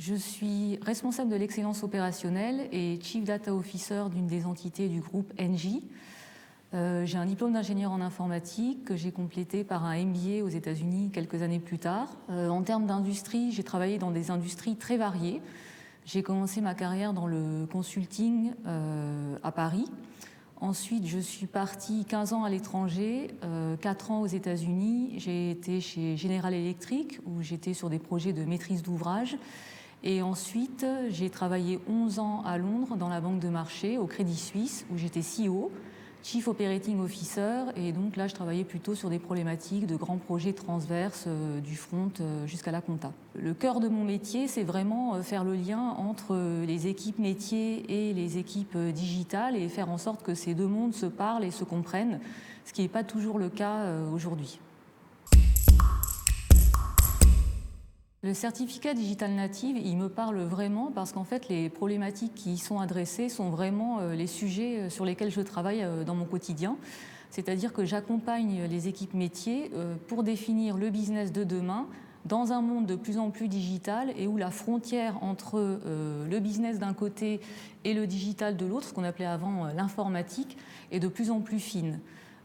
Je suis responsable de l'excellence opérationnelle et Chief Data Officer d'une des entités du groupe Engie. J'ai un diplôme d'ingénieur en informatique que j'ai complété par un MBA aux États-Unis quelques années plus tard. En termes d'industrie, j'ai travaillé dans des industries très variées. J'ai commencé ma carrière dans le consulting à Paris. Ensuite, je suis partie 15 ans à l'étranger, 4 ans aux États-Unis. J'ai été chez General Electric où j'étais sur des projets de maîtrise d'ouvrage. Et ensuite, j'ai travaillé 11 ans à Londres dans la banque de marché, au Crédit Suisse, où j'étais CEO, Chief Operating Officer. Et donc là, je travaillais plutôt sur des problématiques de grands projets transverses, du front jusqu'à la compta. Le cœur de mon métier, c'est vraiment faire le lien entre les équipes métiers et les équipes digitales et faire en sorte que ces deux mondes se parlent et se comprennent, ce qui n'est pas toujours le cas aujourd'hui. Le certificat Digital Native, il me parle vraiment parce qu'en fait, les problématiques qui y sont adressées sont vraiment les sujets sur lesquels je travaille dans mon quotidien. C'est-à-dire que j'accompagne les équipes métiers pour définir le business de demain dans un monde de plus en plus digital et où la frontière entre le business d'un côté et le digital de l'autre, ce qu'on appelait avant l'informatique, est de plus en plus fine.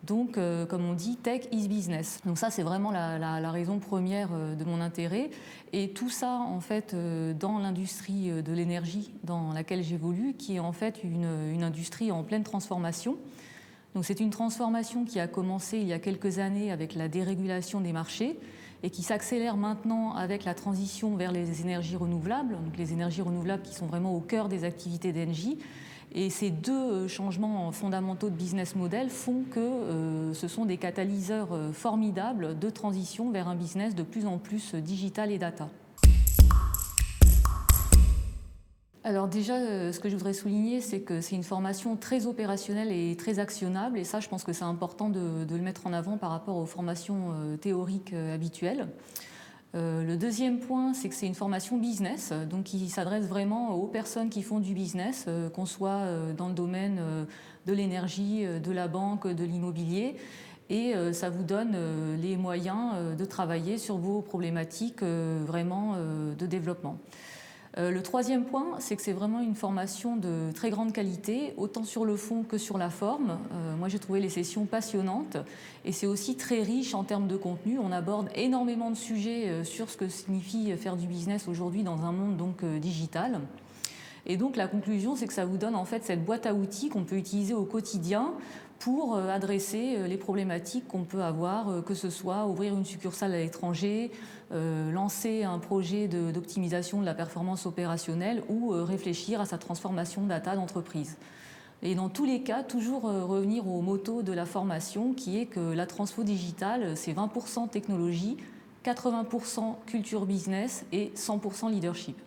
Donc, comme on dit, tech is business. Donc ça, c'est vraiment la raison première de mon intérêt. Et tout ça, en fait, dans l'industrie de l'énergie dans laquelle j'évolue, qui est en fait une industrie en pleine transformation. Donc c'est une transformation qui a commencé il y a quelques années avec la dérégulation des marchés et qui s'accélère maintenant avec la transition vers les énergies renouvelables, donc les énergies renouvelables qui sont vraiment au cœur des activités d'Engie. Et ces deux changements fondamentaux de business model font que ce sont des catalyseurs formidables de transition vers un business de plus en plus digital et data. Alors déjà, ce que je voudrais souligner, c'est que c'est une formation très opérationnelle et très actionnable. Et ça, je pense que c'est important de le mettre en avant par rapport aux formations théoriques habituelles. Le deuxième point, c'est que c'est une formation business, donc qui s'adresse vraiment aux personnes qui font du business, qu'on soit dans le domaine de l'énergie, de la banque, de l'immobilier. Et ça vous donne les moyens de travailler sur vos problématiques vraiment de développement. Le troisième point, c'est que c'est vraiment une formation de très grande qualité, autant sur le fond que sur la forme. Moi, j'ai trouvé les sessions passionnantes et c'est aussi très riche en termes de contenu. On aborde énormément de sujets sur ce que signifie faire du business aujourd'hui dans un monde donc digital. Et donc la conclusion, c'est que ça vous donne en fait cette boîte à outils qu'on peut utiliser au quotidien pour adresser les problématiques qu'on peut avoir, que ce soit ouvrir une succursale à l'étranger, lancer un projet d'optimisation de la performance opérationnelle ou réfléchir à sa transformation data d'entreprise. Et dans tous les cas, toujours revenir au motto de la formation qui est que la transfo digitale, c'est 20% technologie, 80% culture business et 100% leadership.